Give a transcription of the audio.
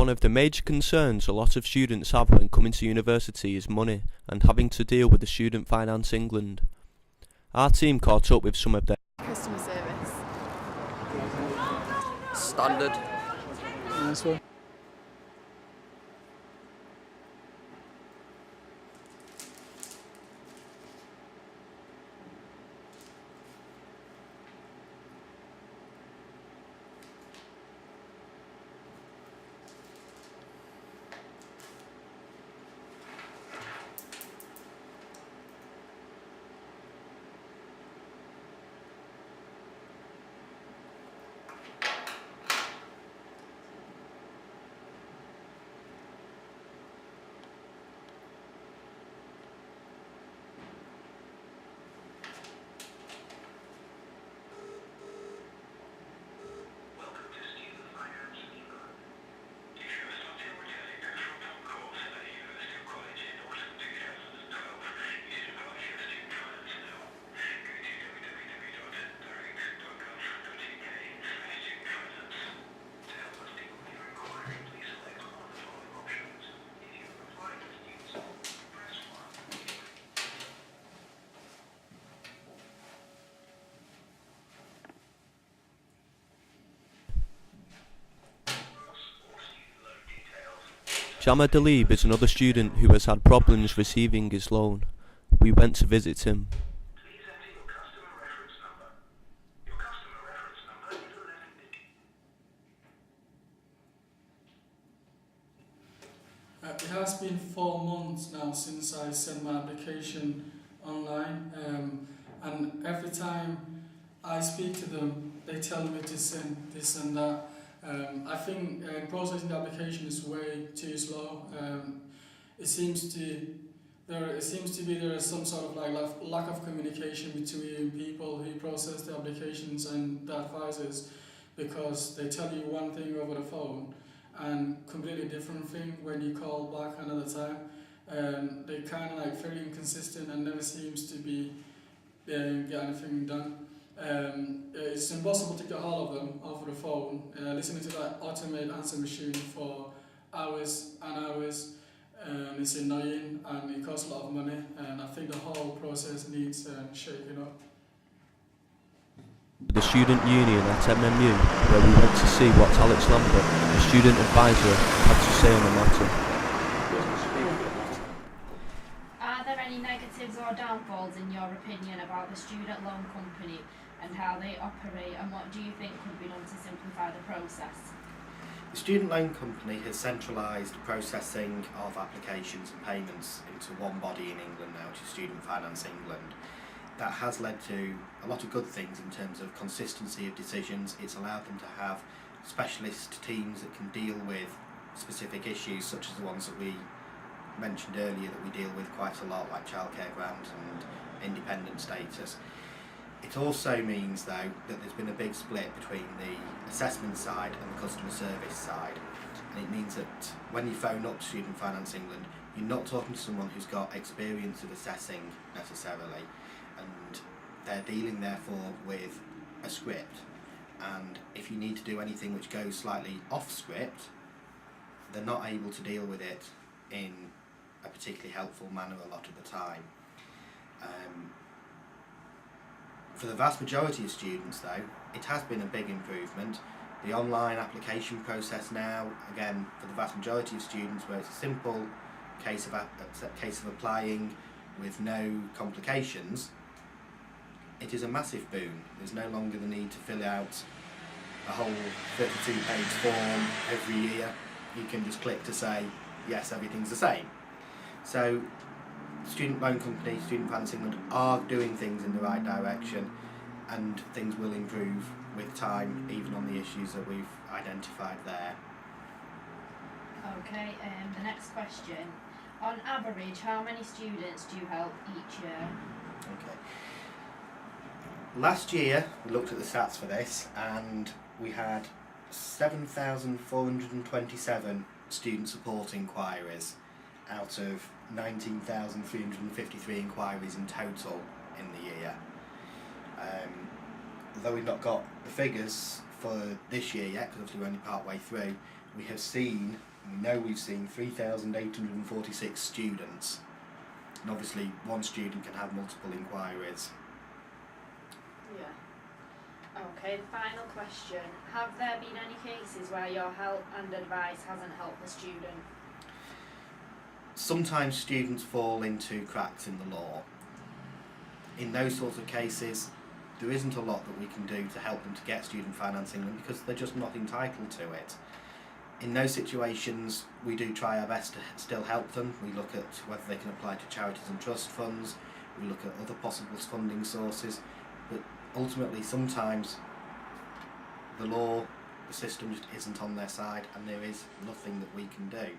One of the major concerns a lot of students have when coming to university is money and having to deal with the Student Finance England. Our team caught up with some of their customer service. Standard. Nice one. Jama Dalib is another student who has had problems receiving his loan. We went to visit him. Please enter your customer reference number. Your customer reference number is 11 digits. It has been 4 months now since I sent my application online, and every time I speak to them, they tell me to send this and that. I think processing the application is way too slow. It seems to be there is some sort of lack of communication between people who process the applications and the advisors, because they tell you one thing over the phone and completely different thing when you call back another time. They kind of very inconsistent and never seems to be get anything done. It's impossible to get hold of them over the phone. Listening to that automated answer machine for hours and hours, it's annoying and it costs a lot of money, and I think the whole process needs shaking up. The student union at MMU, where we went to see what Alex Lambert, the student advisor, had to say on the matter. Are there any negatives or downfalls in your opinion about the student loan company and how they operate, and what do you think could be done to simplify the process? The student loan company has centralised the processing of applications and payments into one body in England now, which is Student Finance England. That has led to a lot of good things in terms of consistency of decisions. It's allowed them to have specialist teams that can deal with specific issues, such as the ones that we mentioned earlier that we deal with quite a lot, like childcare grant and independent status. It also means, though, that there's been a big split between the assessment side and the customer service side. And it means that when you phone up Student Finance England, you're not talking to someone who's got experience of assessing necessarily, and they're dealing therefore with a script. And if you need to do anything which goes slightly off script, they're not able to deal with it in a particularly helpful manner a lot of the time. For the vast majority of students, though, it has been a big improvement. The online application process now, again, for the vast majority of students, where it's a simple case of applying with no complications, it is a massive boon. There's no longer the need to fill out a whole 32-page form every year. You can just click to say, yes, everything's the same. So, Student Loan Company, Student Finance England are doing things in the right direction, and things will improve with time, even on the issues that we've identified there. Okay, the next question. On average, how many students do you help each year? Okay. Last year, we looked at the stats for this, and we had 7,427 student support inquiries out of 19,353 inquiries in total in the year. Although we've not got the figures for this year yet, because we're only part way through, we know we've seen 3,846 students, and obviously one student can have multiple inquiries. Yeah. Okay, the final question. Have there been any cases where your help and advice hasn't helped the student? Sometimes students fall into cracks in the law. In those sorts of cases, there isn't a lot that we can do to help them to get student financing because they're just not entitled to it. In those situations, we do try our best to still help them. We look at whether they can apply to charities and trust funds, we look at other possible funding sources, but ultimately sometimes the law, the system just isn't on their side and there is nothing that we can do.